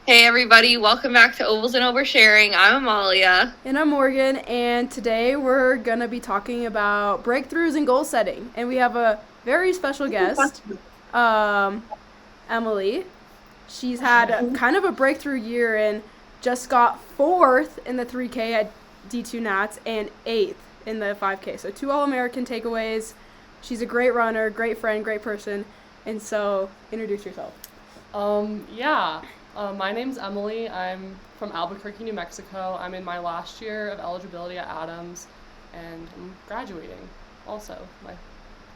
Hey everybody, welcome back to Ovals and Oversharing. I'm Amalia. And I'm Morgan, and today we're going to be talking about breakthroughs in goal setting. And we have a very special guest, Emily. She's had kind of a breakthrough year and just got 4th in the 3K at D2 Nats and 8th in the 5K. So 2 All-American takeaways. She's a great runner, great friend, great person. And so, introduce yourself. My name's Emily. I'm from Albuquerque, New Mexico. I'm in my last year of eligibility at Adams, and I'm graduating also, my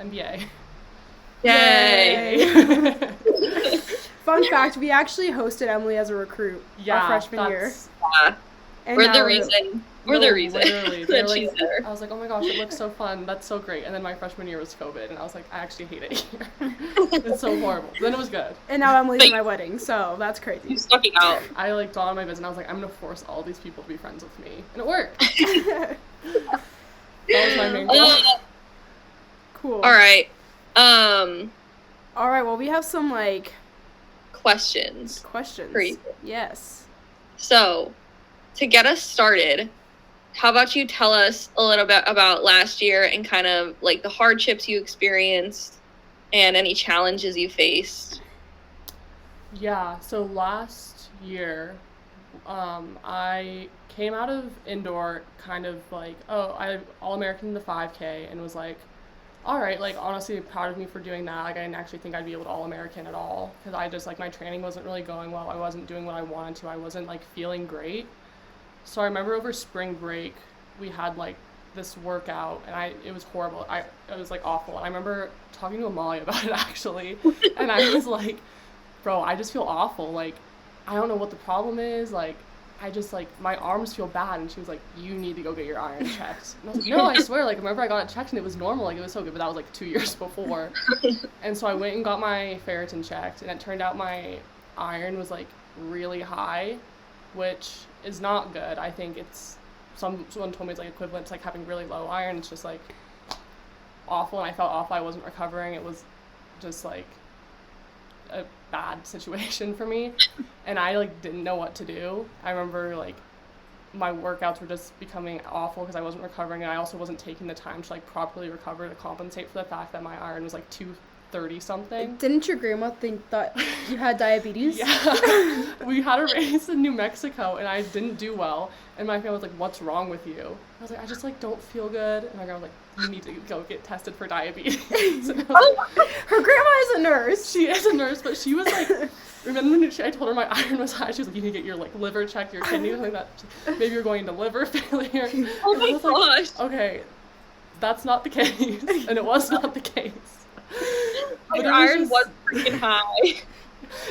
MBA. Yay! Fun fact, we actually hosted Emily as a recruit our freshman year. And we're the reason. We're the reason that she's there. I was like, oh my gosh, it looks so fun. That's so great. And then my freshman year was COVID, and I was like, I actually hate it here. It's so horrible. But then it was good. And now Emily's at my wedding, so that's crazy. You stuck it out. I got on my business, and I was like, I'm going to force all these people to be friends with me. And it worked. That was my main goal. Cool. All right. Well, we have some, questions for you. Yes. So, to get us started, how about you tell us a little bit about last year and kind of, the hardships you experienced and any challenges you faced? Yeah, so last year, I came out of indoor kind of I All-American in the 5K and was like, all right, honestly proud of me for doing that. I didn't actually think I'd be able to All-American at all because I just, my training wasn't really going well. I wasn't doing what I wanted to. I wasn't, feeling great. So I remember over spring break, we had, this workout, and it was horrible. It was, awful. And I remember talking to Amalia about it, actually, and I was like, bro, I just feel awful. I don't know what the problem is. I just, my arms feel bad. And she was like, you need to go get your iron checked. And I was like, no, I swear. Remember I got it checked, and it was normal. It was so good, but that was, 2 years before. And so I went and got my ferritin checked, and it turned out my iron was, really high, which is not good. I think it's, someone told me it's equivalent to having really low iron. It's just awful, and I felt awful. I wasn't recovering. It was just a bad situation for me, and I didn't know what to do. I remember my workouts were just becoming awful because I wasn't recovering, and I also wasn't taking the time to properly recover to compensate for the fact that my iron was 230 something. Didn't your grandma think that you had diabetes? Yeah. We had a race in New Mexico, and I didn't do well, and my family was like, what's wrong with you? I was like, I just don't feel good. And my grandma was like, you need to go get tested for diabetes. Her grandma is a nurse. She is a nurse, but she was remember when I told her my iron was high, she was like, you need to get your liver checked, your kidney, something like that. Maybe you're going into liver failure. Oh my gosh. Okay, that's not the case, and it was not the case. Your iron was freaking high.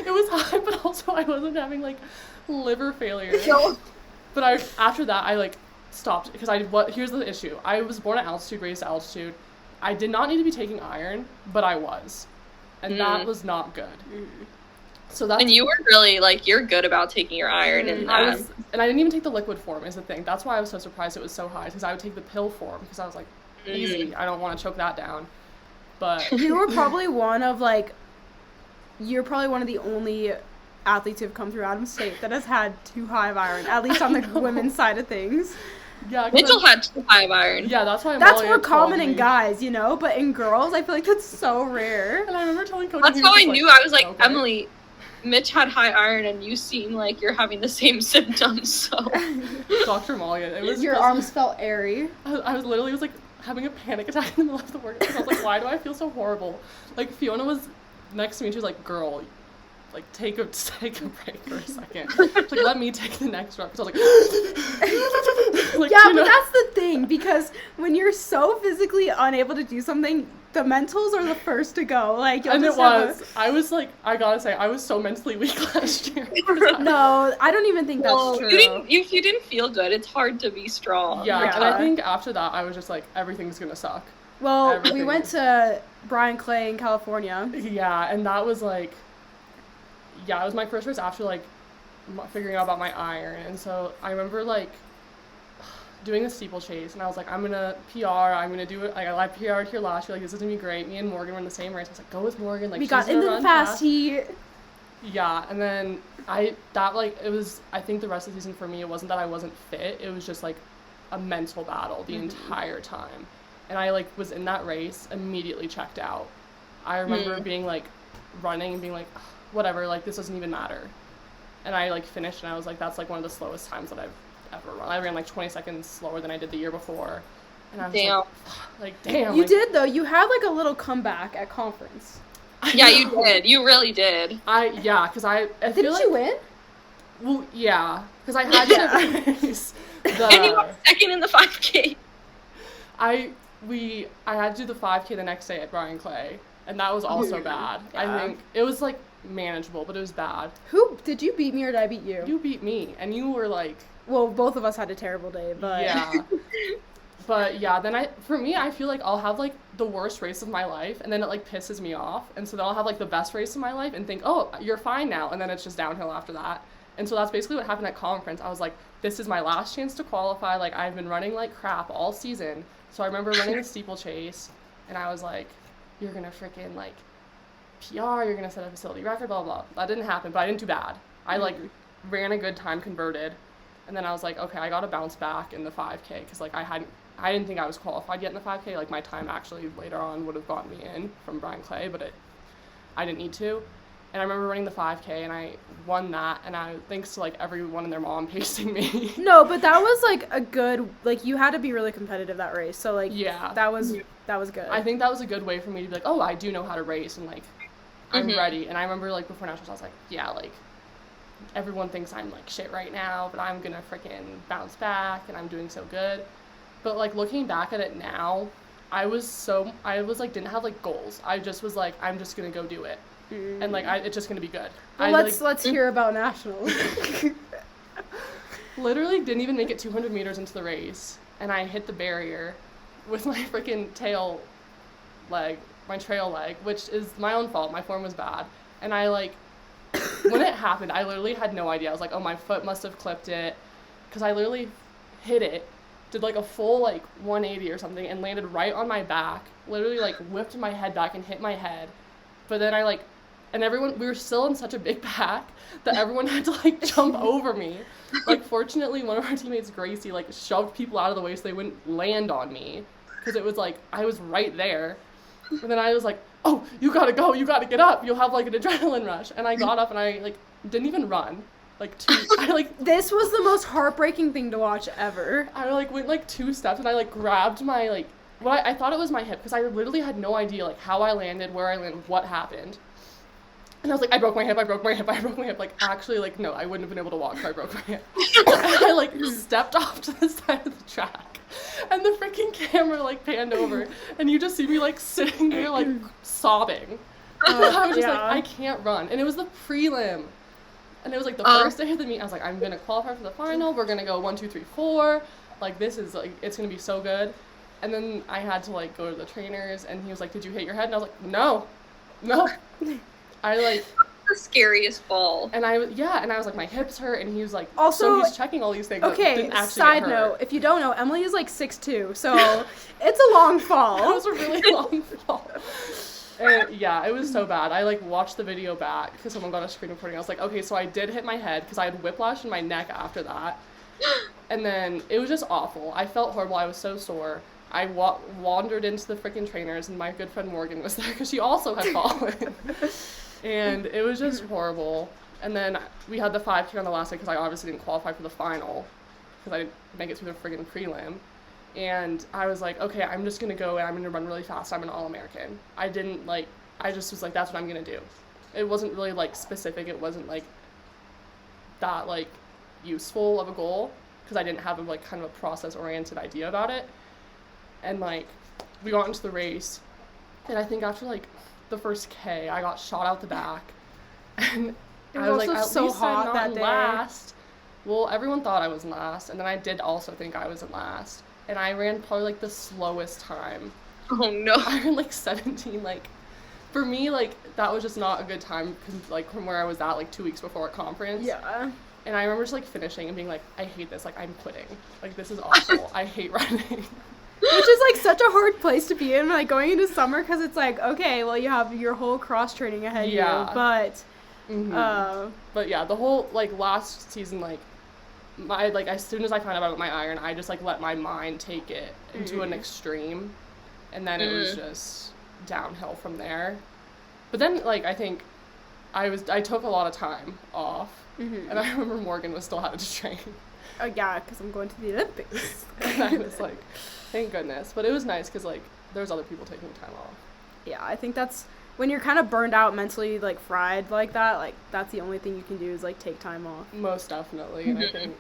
It was high, but also I wasn't having liver failure. No. But after that I stopped because here's the issue. I was born at altitude, raised at altitude. I did not need to be taking iron, but I was, and that was not good. So that's, and you were really you're good about taking your iron, and I didn't even take the liquid form is the thing. That's why I was so surprised it was so high, because I would take the pill form because I was easy. I don't want to choke that down. But you were probably one of the only athletes who have come through Adams State that has had too high of iron, at least on the women's side of things. Yeah, Mitchell had too high of iron. Yeah, that's why. That's more common in guys, but in girls, I feel like that's so rare. And I remember telling Coach. That's how I knew. I was like, okay. Emily, Mitch had high iron, and you seem like you're having the same symptoms. So, Dr. Malia, it was your arms felt airy. I was literally having a panic attack in the middle of the workout because I was like, why do I feel so horrible? Fiona was next to me and she was like, girl, take a break for a second. She's let me take the next rep. So I was like, yeah, but that's the thing, because when you're so physically unable to do something, the mentals are the first to go. And it was. I was I gotta say, I was so mentally weak last year. No, I don't even think that's true. If you didn't feel good, it's hard to be strong. Yeah, and I think after that, I was just everything's gonna suck. Well, we went to Brian Clay in California. Yeah, and that was it was my first race after figuring out about my iron, and so I remember doing a steeplechase, and I was like, I'm gonna PR, I'm gonna do it. I PR'd here last year, this is gonna be great. Me and Morgan were in the same race. I was like, go with Morgan. We got into the fast heat. Yeah, and then I think the rest of the season for me, it wasn't that I wasn't fit, it was just like a mental battle the entire time. And I like was in that race, immediately checked out. I remember being like running and being like, whatever, like this doesn't even matter. And I like finished and I was like, that's like one of the slowest times that I've ever run. I ran like 20 seconds slower than I did the year before. And I was like, damn. You did though. You had like a little comeback at conference. Yeah, you did. You really did. Because I feel Didn't like, you win? Well, yeah, because I had to race And you got second in the 5K. I had to do the 5K the next day at Brian Clay, and that was also bad. Yeah. I think it was like manageable, but it was bad. Who did you beat me or did I beat you? You beat me, and you were like. Well, both of us had a terrible day, but yeah. But yeah, then I feel like I'll have like the worst race of my life, and then it like pisses me off, and so then I'll have like the best race of my life and think, oh, you're fine now, and then it's just downhill after that. And so that's basically what happened at conference. I was like, this is my last chance to qualify. Like I've been running like crap all season. So I remember running a steeplechase, and I was like, you're gonna freaking like PR, you're gonna set a facility record, blah blah. That didn't happen, but I didn't do bad. I like ran a good time, converted. And then I was like, okay, I got to bounce back in the 5K because, like, I didn't think I was qualified yet in the 5K. Like, my time actually later on would have gotten me in from Brian Clay, but I didn't need to. And I remember running the 5K, and I won that, and thanks to, like, everyone and their mom pacing me. No, but that was, like, a good, like, you had to be really competitive that race. So, like, yeah, that was good. I think that was a good way for me to be like, oh, I do know how to race, and, like, I'm ready. And I remember, like, before nationals, I was like, yeah, like, everyone thinks I'm like shit right now, but I'm gonna freaking bounce back and I'm doing so good. But like looking back at it now, I was like didn't have like goals. I just was like, I'm just gonna go do it. And like it's just gonna be good. Well, let's hear about nationals. Literally didn't even make it 200 meters into the race, and I hit the barrier with my freaking my trail leg, which is my own fault. My form was bad. And I like when it happened, I literally had no idea. I was like, oh, my foot must have clipped it, because I literally hit it, did like a full like 180 or something, and landed right on my back, literally like whipped my head back and hit my head. But then we were still in such a big pack that everyone had to like jump over me. Like fortunately, one of our teammates, Gracie, like shoved people out of the way so they wouldn't land on me, because it was like I was right there. And then I was like, oh, you gotta go, you gotta get up, you'll have like an adrenaline rush. And I got up and I like didn't even run. This was the most heartbreaking thing to watch ever. I like went like 2 steps and I like grabbed my like I thought it was my hip, because I literally had no idea like how I landed, where I landed, what happened. And I was like, I broke my hip. Like, actually, like, no, I wouldn't have been able to walk if I broke my hip. And I, like, stepped off to the side of the track. And the freaking camera, like, panned over. And you just see me, like, sitting there, like, sobbing. I was just like, I can't run. And it was the prelim. And it was, like, the first day of the meet. I was like, I'm going to qualify for the final. We're going to go 1, 2, 3, 4. Like, this is, like, it's going to be so good. And then I had to, like, go to the trainers. And he was like, did you hit your head? And I was like, no. I like the scariest fall. And I was like, my hips hurt, and he was like, also, so he's checking all these things. Okay, didn't actually side note, if you don't know, Emily is like 6'2", so it's a long fall. It was a really long fall. And yeah, it was so bad. I like watched the video back because someone got a screen recording. I was like, okay, so I did hit my head because I had whiplash in my neck after that. And then it was just awful. I felt horrible. I was so sore. I wandered into the freaking trainers, and my good friend Morgan was there because she also had fallen. And it was just horrible. And then we had the 5K on the last day because I obviously didn't qualify for the final because I didn't make it through the friggin' prelim. And I was like, okay, I'm just going to go and I'm going to run really fast. I'm an All-American. I just was like, that's what I'm going to do. It wasn't really, like, specific. It wasn't, like, that, like, useful of a goal because I didn't have, a, like, kind of a process-oriented idea about it. And, like, we got into the race. And I think after, like, the first K, I got shot out the back, and I was like, at so least hot I'm not that in day. last. Well, everyone thought I was in last, and then I did also think I was in last, and I ran probably like the slowest time. Oh no! I ran like 17. Like, for me, like that was just not a good time, like from where I was at like 2 weeks before at conference. Yeah. And I remember just like finishing and being like, I hate this. Like, I'm quitting. Like, this is awful. I hate running. Which is, like, such a hard place to be in, like, going into summer, because it's like, okay, well, you have your whole cross training ahead of you, but But yeah, the whole like last season, like my like as soon as I found out about my iron, I just like let my mind take it into an extreme, and then it was just downhill from there. But then like I think I took a lot of time off, and I remember Morgan was still having to train. Oh yeah, because I'm going to the Olympics. And I was like, thank goodness. But it was nice because like there was other people taking time off. Yeah, I think that's when you're kind of burned out mentally, like fried like that. Like that's the only thing you can do is like take time off. Most definitely, and I think.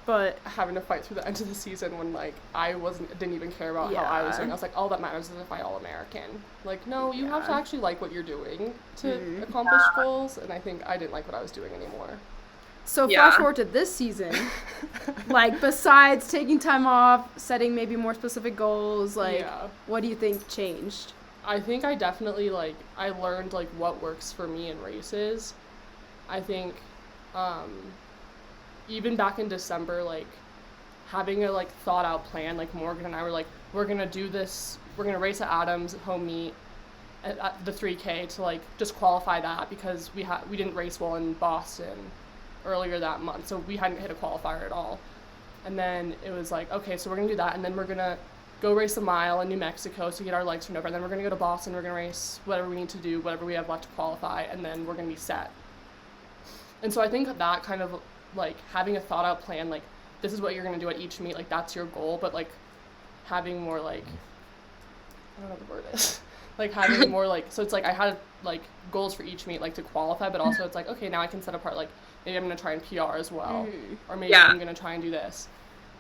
But having to fight through the end of the season when like I didn't even care about how I was doing. I was like, all that matters is if I All-American. Like, no, you have to actually like what you're doing to accomplish goals, and I think I didn't like what I was doing anymore. So flash forward to this season, like besides taking time off, setting maybe more specific goals, like what do you think changed? I think I definitely like I learned like what works for me in races. I think even back in December, like having a like thought out plan, like Morgan and I were like, we're gonna do this, we're gonna race at Adams home meet at the 3K to like just qualify that because we didn't race well in Boston earlier that month, so we hadn't hit a qualifier at all. And then it was like, okay, so we're gonna do that, and then we're gonna go race a mile in New Mexico to get our legs turned over, and then we're gonna go to Boston, we're gonna race whatever we need to do, whatever we have left to qualify, and then we're gonna be set. And so I think that kind of like having a thought out plan, like this is what you're gonna do at each meet, like that's your goal, but like having more like I don't know what the word is. Like having more like, so it's like I had like goals for each meet like to qualify, but also it's like, okay, now I can set apart like maybe I'm gonna try and PR as well, or maybe I'm gonna try and do this.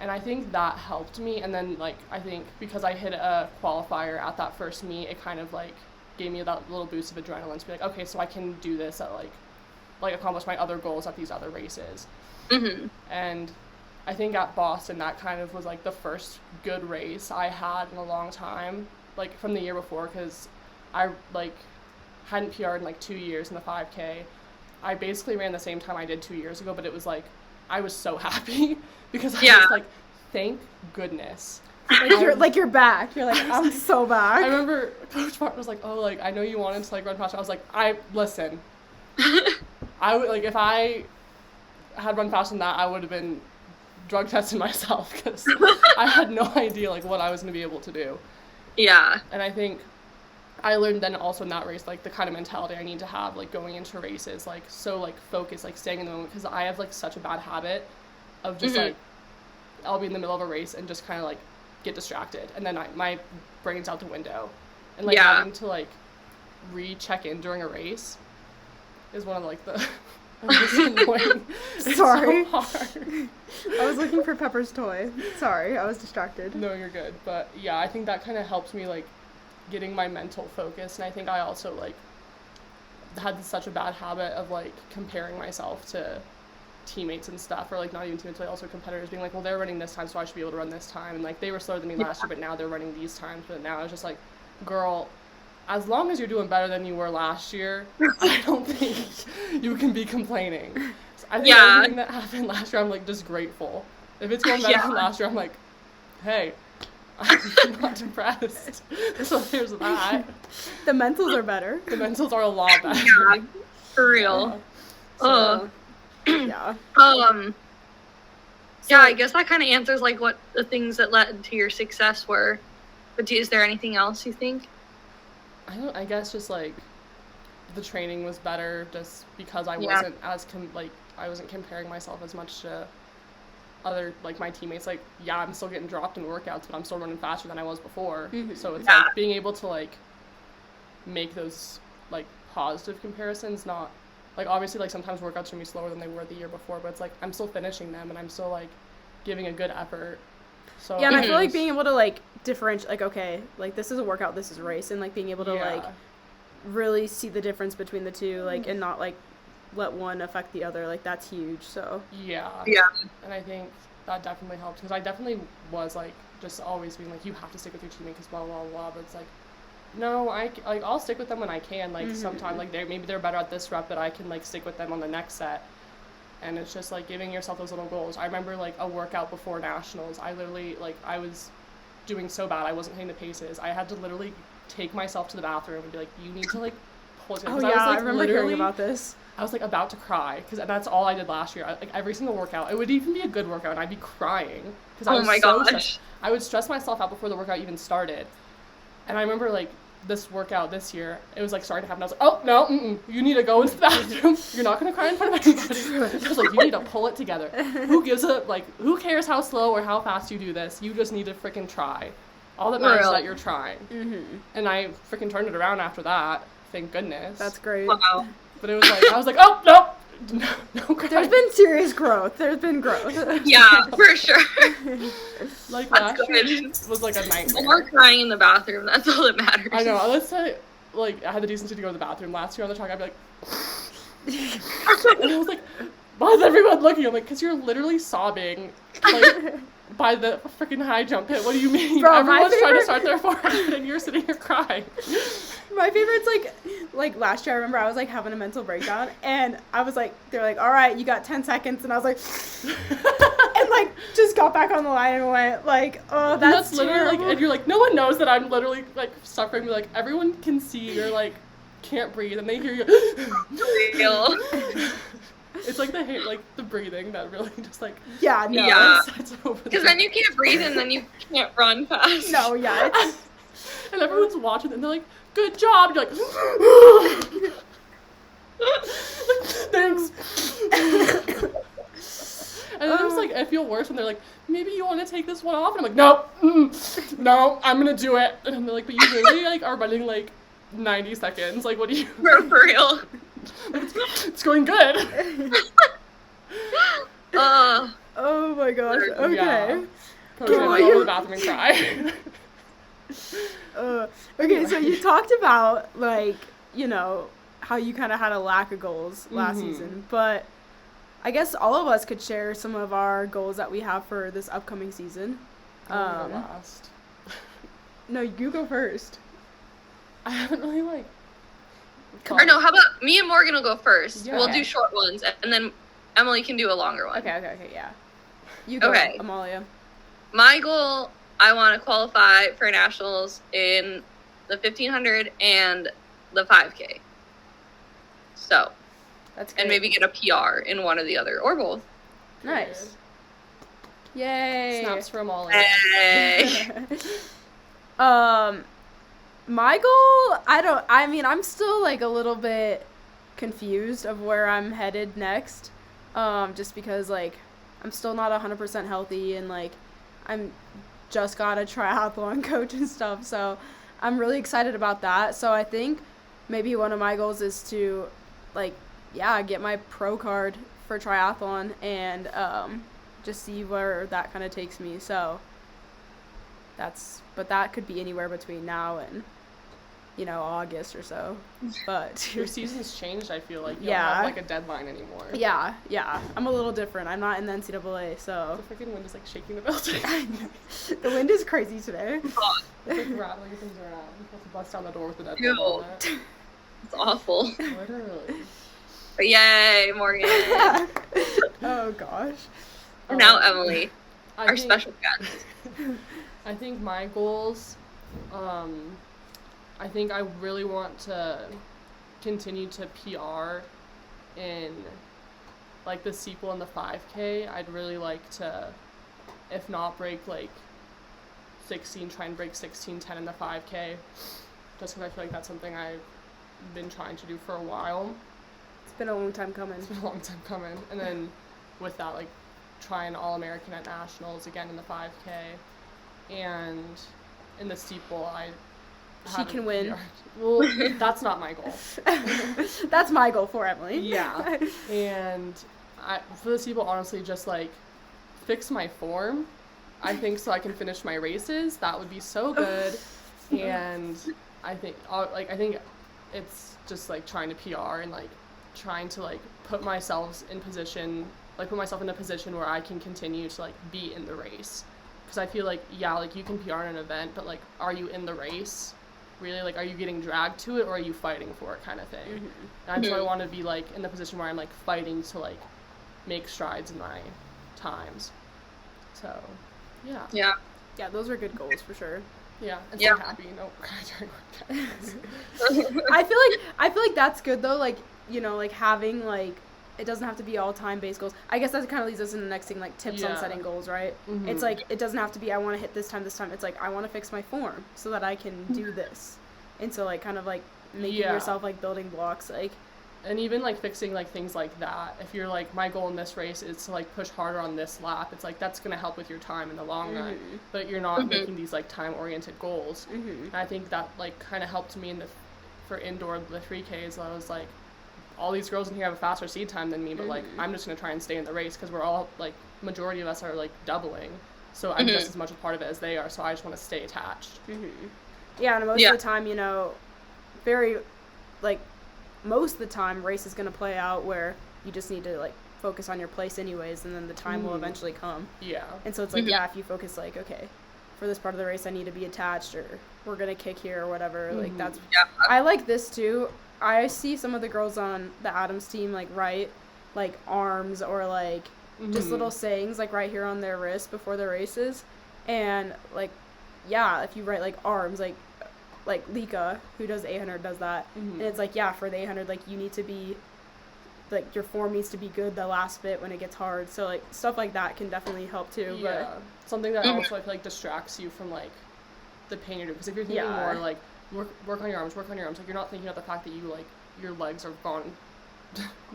And I think that helped me. And then like I think because I hit a qualifier at that first meet, it kind of like gave me that little boost of adrenaline to be like, okay, so I can do this at like accomplish my other goals at these other races. And I think at Boston that kind of was like the first good race I had in a long time, like from the year before, because I like hadn't PR'd in like 2 years in the 5K. I basically ran the same time I did 2 years ago, but it was like I was so happy because I was like, thank goodness. Like you're back. You're like, I'm so back. I remember Coach Martin was like, oh, like I know you wanted to like run faster. I was like, listen. I would like if I had run faster than that, I would have been drug testing myself because I had no idea like what I was going to be able to do. Yeah. And I think I learned then also in that race like the kind of mentality I need to have like going into races, like so like focused, like staying in the moment, because I have like such a bad habit of just like I'll be in the middle of a race and just kind of like get distracted, and then my brain's out the window, and like having to like re-check in during a race is one of like the just annoying. Sorry. It's so hard. I was looking for Pepper's toy. Sorry, I was distracted. No, you're good. But yeah, I think that kind of helps me like getting my mental focus, and I think I also like had such a bad habit of like comparing myself to teammates and stuff, or like not even teammates but also competitors, being like, well, they're running this time so I should be able to run this time, and like they were slower than me last year but now they're running these times. But now I was just like, girl, as long as you're doing better than you were last year, I don't think you can be complaining. So I think everything that happened last year, I'm like just grateful. If it's going better than last year, I'm like, hey, I'm not depressed. So there's that. The mentals are better. The mentals are a lot better. Yeah, for real. So, yeah. Yeah, I guess that kind of answers like what the things that led to your success were. But is there anything else you think? I guess just like the training was better just because I wasn't as I wasn't comparing myself as much to other like my teammates. Like I'm still getting dropped in workouts, but I'm still running faster than I was before. So it's like being able to like make those like positive comparisons, not like obviously like sometimes workouts are gonna be slower than they were the year before, but it's like I'm still finishing them and I'm still like giving a good effort. So yeah, and I feel like being able to like differentiate, like, okay, like this is a workout, this is a race, and like being able to like really see the difference between the two, like, and not like let one affect the other, like that's huge. So yeah, and I think that definitely helped, because I definitely was like just always being like, you have to stick with your teammate because blah blah blah, but it's like, no, I'll stick with them when I can, like sometimes like maybe they're better at this rep, but I can like stick with them on the next set. And it's just like giving yourself those little goals. I remember like a workout before nationals, I literally like I was doing so bad, I wasn't hitting the paces. I had to literally take myself to the bathroom and be like, you need to like pull it together. Oh 'Cause yeah, I was, like, I remember hearing literally- about this. I was like about to cry because that's all I did last year. Like every single workout, it would even be a good workout, and I'd be crying because I was my so gosh. stressed. I would stress myself out before the workout even started. And I remember like this workout this year, it was like starting to happen. I was like, oh no, you need to go into the bathroom. You're not gonna cry in front of everybody. I was like, you need to pull it together. Who cares how slow or how fast you do this? You just need to freaking try. All that matters is that you're trying. Mm-hmm. And I freaking turned it around after that. Thank goodness. That's great. Wow. But it was like, I was like, oh, no, crying. There's been serious growth. There's been growth. Yeah, for sure. Like, That's last year good. was like a nightmare. No more crying in the bathroom. That's all that matters. I know. Let's say, like, I had the decency to go to the bathroom last year on the track. I'd be like, and I was like, why is everyone looking? I'm like, because you're literally sobbing, like, by the freaking high jump pit. What do you mean? Bro, Everyone's trying to start their 400 and you're sitting here crying. My favorite's like last year I remember I was like having a mental breakdown and I was like, they're like, all right, you got 10 seconds, and I was like and like just got back on the line and went like, oh, that's literally terrible. like, and you're like, no one knows that I'm literally like suffering. Like everyone can see you're like can't breathe and they hear you. Real. It's like the breathing that really just like Yeah, no. Yeah. sets over the Because then you can't breathe and then you can't run fast. No, yeah. It's, and everyone's watching and they're like, good job. You're like, thanks. And then it's like, I feel worse when they're like, maybe you want to take this one off. And I'm like, no, no, I'm going to do it. And they're like, but you really like are running like 90 seconds. Like, what do you? For real. It's going good. oh my gosh. Okay. Yeah. Coach, Okay, I well, go to you- the bathroom and cry. Okay, so you talked about like, you know, how you kind of had a lack of goals last season, but I guess all of us could share some of our goals that we have for this upcoming season. Last. No, you go first. I haven't really like. Or no, how about me and Morgan will go first. Yeah. We'll do short ones, and then Emily can do a longer one. Okay, yeah. You go, Okay. Amalia. My goal, I want to qualify for nationals in the 1500 and the 5K. So, That's good. and maybe get a PR in one or the other, or both. Nice. Yay. Snaps from all. Hey. My goal, I'm still like a little bit confused of where I'm headed next. Just because like I'm still not 100% healthy and like I'm just got a triathlon coach and stuff. So I'm really excited about that. So I think maybe one of my goals is to like, yeah, get my pro card for triathlon and just see where that kind of takes me. So but that could be anywhere between now and, you know, August or so. But Your season's changed, I feel like. You Yeah. don't have like a deadline anymore. yeah, I'm a little different. I'm not in the NCAA, so The freaking wind is like shaking the building. the wind is crazy today. It's like rattling things around. You have to bust down the door with the deadline Ew. on it. It's awful. Literally. But yay, Morgan. Oh gosh. And now Emily, I our think- special guest. I think my goals, I think I really want to continue to PR in like the sequel and the 5K. I'd really like to, if not break like 16, try and break 16:10 in the 5K, just because I feel like that's something I've been trying to do for a while. It's been a long time coming. It's been a long time coming. And then with that, like, try an All-American at Nationals again in the 5K. And in the steeple, She can win. Well, that's not my goal. That's my goal for Emily. Yeah. And for the steeple, honestly, just, like, fix my form, I think, so I can finish my races. That would be so good. And I think it's just, like, trying to PR and, like, trying to, like, put myself in a position where I can continue to, like, be in the race. Because I feel like, yeah, like, you can PR in an event, but, like, are you in the race? Really? Like, are you getting dragged to it, or are you fighting for it kind of thing? Mm-hmm. And so I want to be, like, in the position where I'm, like, fighting to, like, make strides in my times. So, yeah. Yeah. Yeah, those are good goals for sure. Yeah, and Yeah. stay happy. No cry during workouts. I feel like that's good though, like, you know, like having like it doesn't have to be all time based goals. I guess that kind of leads us into the next thing, like tips on Yeah. setting goals, right? Mhm. It's like it doesn't have to be I want to hit this time. It's like I want to fix my form so that I can do this. And so like kind of like making Yeah. yourself like building blocks, like And even like fixing like things like that. If you're like, my goal in this race is to like push harder on this lap, it's like that's gonna help with your time in the long run. But you're not making these like time oriented goals. And I think that like kind of helped me for indoor the 3Ks. I was like, all these girls in here have a faster seed time than me, but like I'm just gonna try and stay in the race because we're all like majority of us are like doubling. So I'm just as much a part of it as they are. So I just want to stay attached. yeah, and most of the time, you know, very like most of the time race is going to play out where you just need to like focus on your place anyways, and then the time will eventually come. Yeah. And so it's like, yeah, if you focus like, okay, for this part of the race I need to be attached, or we're going to kick here or whatever, like that's I like this too. I see some of the girls on the Adams team like write like arms or like just little sayings like right here on their wrist before the races, and like yeah, if you write like arms, like Lika, who does 800, does that. And it's like, yeah, for the 800, like, you need to be, like, your form needs to be good the last bit when it gets hard. So, like, stuff like that can definitely help, too. Yeah. Something that also, I feel like, distracts you from, like, the pain you're doing. Because if you're thinking more, like, work on your arms, like, you're not thinking of the fact that you, like, your legs are gone,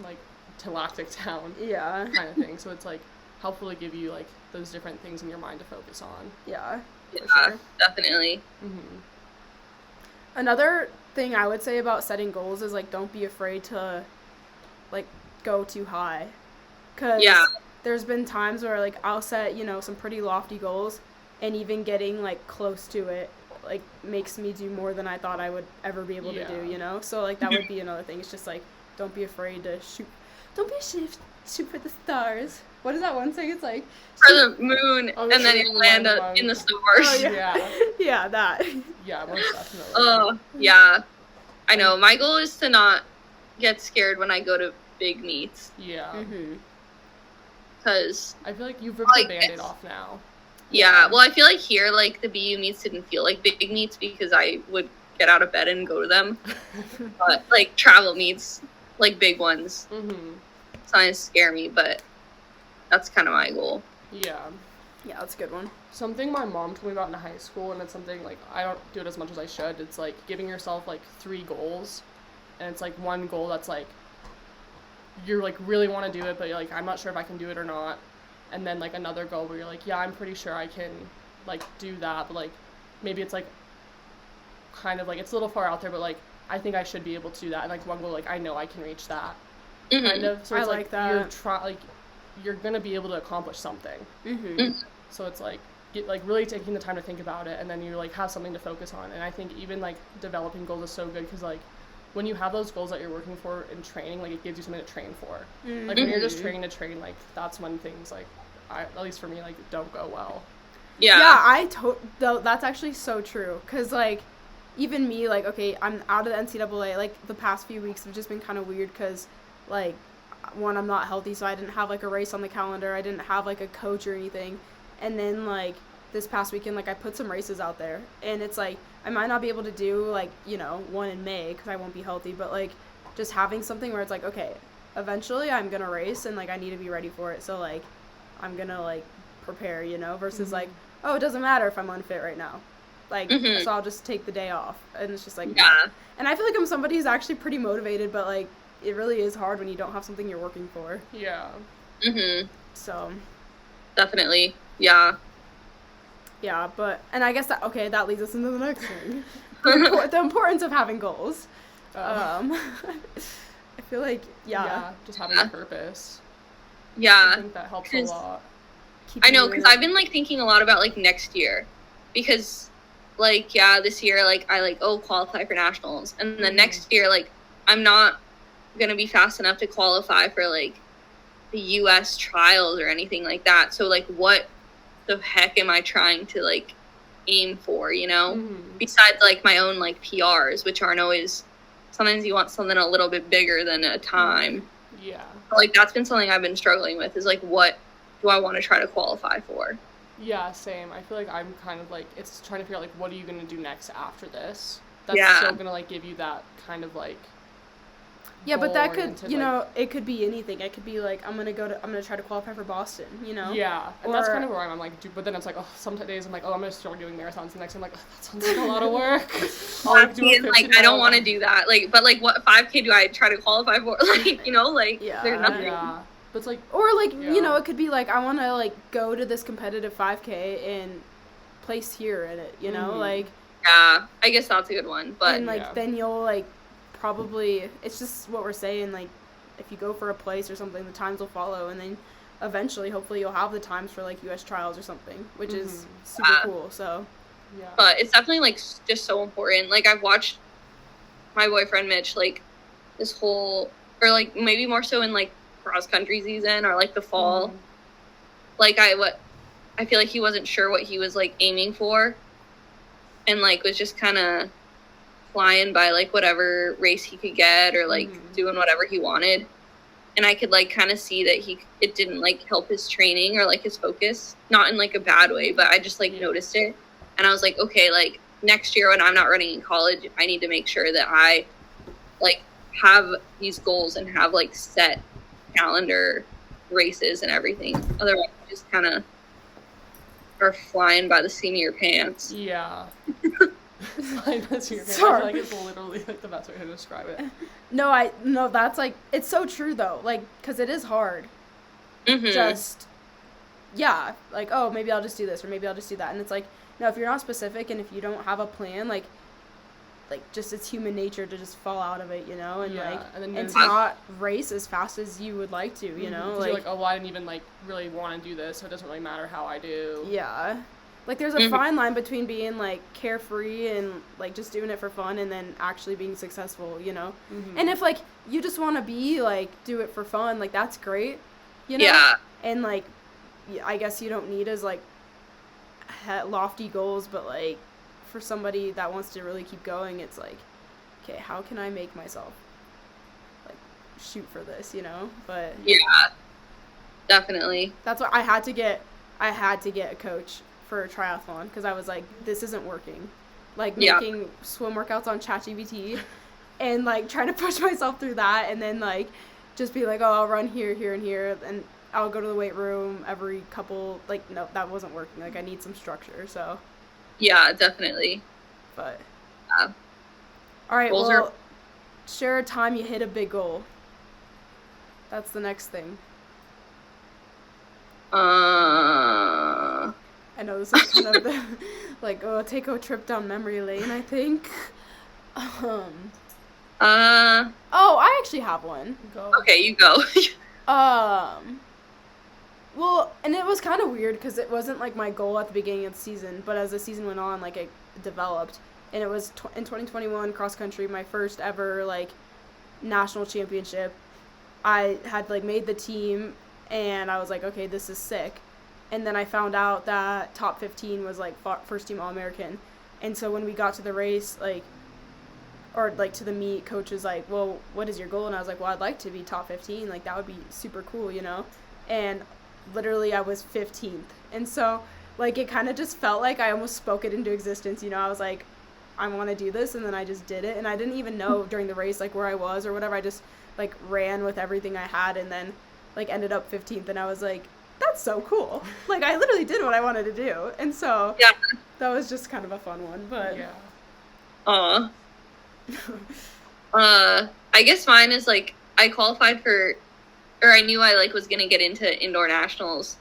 like, to lactic down. Yeah. Kind of thing. So it's, like, helpful to give you, like, those different things in your mind to focus on. Yeah. Yeah, For sure. definitely. Another thing I would say about setting goals is, like, don't be afraid to, like, go too high. Because there's been times where, like, I'll set, you know, some pretty lofty goals, and even getting, like, close to it, like, makes me do more than I thought I would ever be able to do, you know? So, like, that would be another thing. It's just, like, don't be afraid to shoot. Don't be ashamed to shoot for the stars. What is that one saying? It's like... For the moon, and then you land in the stars. Oh, yeah. Yeah, that. Yeah, most definitely. Oh, yeah. I know. My goal is to not get scared when I go to big meets. Yeah. Because... I feel like you've ripped the Band-Aid off now. Yeah, well, I feel like here, like, the BU meets didn't feel like big meets because I would get out of bed and go to them. But, like, travel meets, like, big ones. Sometimes scare me, but that's kind of my goal. Yeah. Yeah, that's a good one. Something my mom told me about in high school, and it's something, like, I don't do it as much as I should. It's, like, giving yourself, like, 3 goals. And it's, like, one goal that's, like, you're, like, really want to do it, but you're, like, I'm not sure if I can do it or not. And then, like, another goal where you're, like, yeah, I'm pretty sure I can, like, do that. But, like, maybe it's, like, kind of, like, it's a little far out there, but, like, I think I should be able to do that. And, like, one goal, like, I know I can reach that. Kind of. So it's, I like that. You're going to be able to accomplish something. So it's, like, really taking the time to think about it, and then you, like, have something to focus on. And I think even, like, developing goals is so good because, like, when you have those goals that you're working for in training, like, it gives you something to train for. Like, when you're just training to train, like, that's when things, like, at least for me, like, don't go well. Yeah, that's actually so true. Because, like, even me, like, okay, I'm out of the NCAA. Like, the past few weeks have just been kind of weird because, like, one, I'm not healthy, so I didn't have, like, a race on the calendar. I didn't have, like, a coach or anything. And then, like, this past weekend, like, I put some races out there. And it's, like, I might not be able to do, like, you know, one in May because I won't be healthy. But, like, just having something where it's, like, okay, eventually I'm going to race and, like, I need to be ready for it. So, like, I'm going to, like, prepare, you know, versus, like, oh, it doesn't matter if I'm unfit right now. Like, so I'll just take the day off. And it's just, like, And I feel like I'm somebody who's actually pretty motivated, but, like, it really is hard when you don't have something you're working for. Yeah. So. Definitely. Yeah. Yeah, but, and I guess that leads us into the next thing. The importance of having goals. I feel like, just having a purpose. Yeah. I think that helps a lot. I know, because I've been, like, thinking a lot about, like, next year. Because, like, this year, like, I, like, qualify for nationals. And then next year, like, I'm not going to be fast enough to qualify for, like, the U.S. trials or anything like that. So, like, what the heck am I trying to, like, aim for, you know? Besides, like, my own, like, PRs, which aren't always... Sometimes you want something a little bit bigger than a time. Yeah. But, like, that's been something I've been struggling with, is, like, what do I want to try to qualify for? Yeah, same. I feel like I'm kind of like, it's trying to figure out like what are you gonna do next after this? That's Yeah. still gonna like give you that kind of like Yeah, but that could, goal-oriented, you like- know, it could be anything. It could be like I'm gonna try to qualify for Boston, you know. Yeah, and that's Or- kind of where I'm like, but then it's like, oh, some days I'm like, oh, I'm gonna start doing marathons. The next I'm like, oh, that sounds like a lot of work. I'll, like, do a And, like, 15 I don't mile want to run. do that. Like, but like, what 5K do I try to qualify for? Like, you know, like, Yeah. there's nothing. Yeah, but it's like, Or like, Yeah. you know, it could be like I want to like go to this competitive 5K and place here in it, you know, Mhm. like Yeah, I guess that's a good one. But and like Yeah. then you'll like probably it's just what we're saying, like if you go for a place or something, the times will follow, and then eventually hopefully you'll have the times for like US trials or something, which is super Yeah. cool. So yeah. but it's definitely like just so important. Like, I've watched my boyfriend Mitch like this whole, or like maybe more so in like cross country season or like the fall. Mhm. Like, I feel like he wasn't sure what he was like aiming for, and like was just kind of flying by like whatever race he could get, or like Mhm. doing whatever he wanted. And I could like kind of see that it didn't like help his training or like his focus, not in like a bad way, but I just like Yeah. noticed it. And I was like, okay, like next year when I'm not running in college, I need to make sure that I like have these goals and have like set calendar races and everything. Otherwise, I just kind of are flying by the seat of your pants. Yeah. Like, that's your I feel Sorry. like it's literally like the best way to describe it. no, that's like it's so true though, like because it is hard. Mhm. Just yeah, like oh maybe I'll just do this or maybe I'll just do that, and it's like no, if you're not specific and if you don't have a plan, like just it's human nature to just fall out of it, you know, and Yeah, like and then and to you're- not race as fast as you would like to, you know, 'Cause you're like, oh, well, I didn't even like really want to do this, so it doesn't really matter how I do. yeah, like there's a Mhm. fine line between being like carefree and like just doing it for fun and then actually being successful, you know. Mhm. And if like you just want to be like do it for fun, like that's great, you know. Yeah. And like I guess you don't need as like lofty goals, but like for somebody that wants to really keep going, it's like okay, how can I make myself like shoot for this, you know? But Yeah. Definitely. that's what I had to get a coach for a triathlon because I was like, this isn't working. Like Yeah. making swim workouts on ChatGPT and like trying to push myself through that, and then like just be like, oh, I'll run here, here, and here, and I'll go to the weight room every couple. Like, no, that wasn't working. Like, I need some structure. So, Yeah, definitely. but Yeah. all right, Goals well, are- share a time you hit a big goal. That's the next thing. I know this is kind of the, like, oh, take a trip down memory lane, I think. Oh, I actually have one. Go. Okay, you go. Well, and it was kind of weird because it wasn't like my goal at the beginning of the season, but as the season went on, like it developed, and it was in 2021 cross country, my first ever like national championship. I had like made the team, and I was like, okay, this is sick. And then I found out that top 15 was like first team All-American, and so when we got to the race, like, or like to the meet, coach was like, well, what is your goal? And I was like, well, I'd like to be top 15, like that would be super cool, you know. And literally I was 15th, and so like it kind of just felt like I almost spoke it into existence, you know. I was like, I want to do this, and then I just did it, and I didn't even know during the race like where I was or whatever. I just like ran with everything I had, and then like ended up 15th, and I was like, that's so cool. Like I literally did what I wanted to do, and so Yeah. that was just kind of a fun one. But Yeah. I guess mine is like I qualified for, or I knew I like was gonna get into indoor nationals,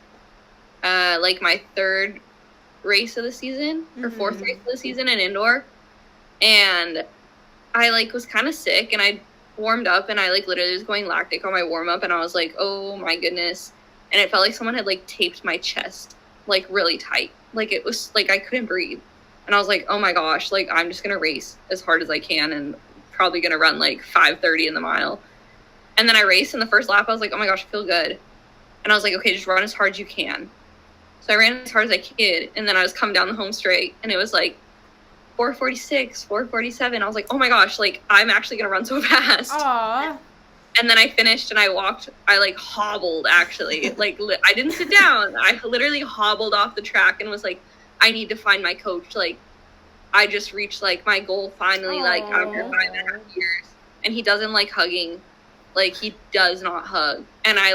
like my third race of the season or fourth Mhm. race of the season in indoor, and I like was kind of sick, and I warmed up, and I like literally was going lactic on my warm up, and I was like, oh my goodness, and it felt like someone had like taped my chest like really tight, like it was like I couldn't breathe. And I was like, oh my gosh, like I'm just gonna race as hard as I can and probably gonna run like 5:30 in the mile. And then I raced in the first lap. I was like, oh my gosh, I feel good. And I was like, okay, just run as hard as you can. So I ran as hard as I could, and then I was coming down the home straight, and it was like 4:46, 4:47. I was like, oh my gosh, like I'm actually gonna run so fast. Aw. And then I finished and I like hobbled actually. Like I didn't sit down. I literally hobbled off the track and was like, I need to find my coach. Like I just reached like my goal finally, like after 5.5 years. And he doesn't like hugging. Like he does not hug. And I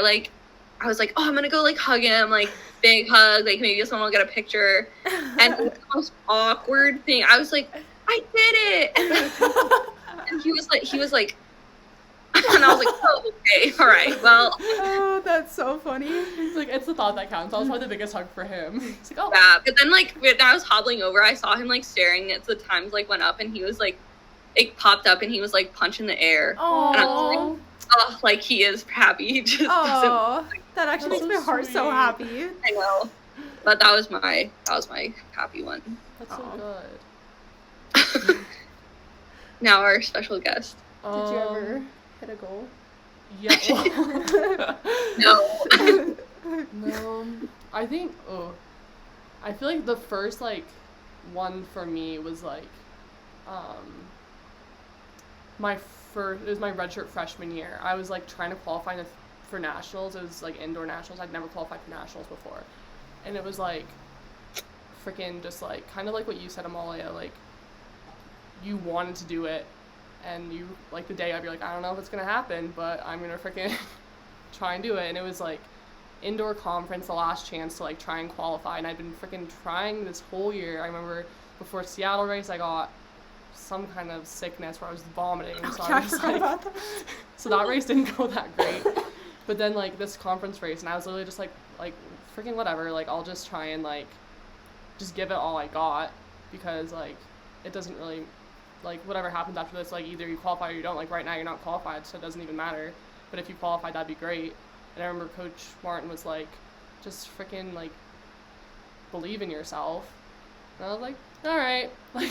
was like, oh, I'm gonna go like hug him, like big hug, like maybe someone will get a picture. And it was the most awkward thing. I was like, I did it. And he was like, and I was like, oh, okay, all right, well. Oh, that's so funny. He's like, it's the thought that counts. That was probably the biggest hug for him. He's like, oh. Yeah, but then like when I was hobbling over, I saw him like staring as the times like went up, and he was like, it popped up, and he was like punching the air. Oh. And I was like, oh, like he is happy. He just doesn't. That actually makes my heart so happy. I know, but that was my happy one. That's so good. Now our special guest. Did you ever hit a goal? Yeah. No. No. I think. I feel like the first like one for me was like, it was my redshirt freshman year. I was like trying to qualify for nationals. It was like indoor nationals. I'd never qualified for nationals before, and it was like freaking just like kind of like what you said, Amalia. Like you wanted to do it, and you like the day of, you're like, I don't know if it's gonna happen, but I'm gonna freaking try and do it. And it was like indoor conference, the last chance to like try and qualify, and I'd been freaking trying this whole year. I remember before Seattle race, I got some kind of sickness where I was vomiting. So I was like, so that race didn't go that great. But then like this conference race, and I was literally just like freaking whatever, like I'll just try and like just give it all I got, because like it doesn't really, like whatever happens after this, like either you qualify or you don't. Like right now you're not qualified, so it doesn't even matter. But if you qualify, that'd be great. And I remember Coach Martin was like, just freaking like believe in yourself. And I was like, all right, like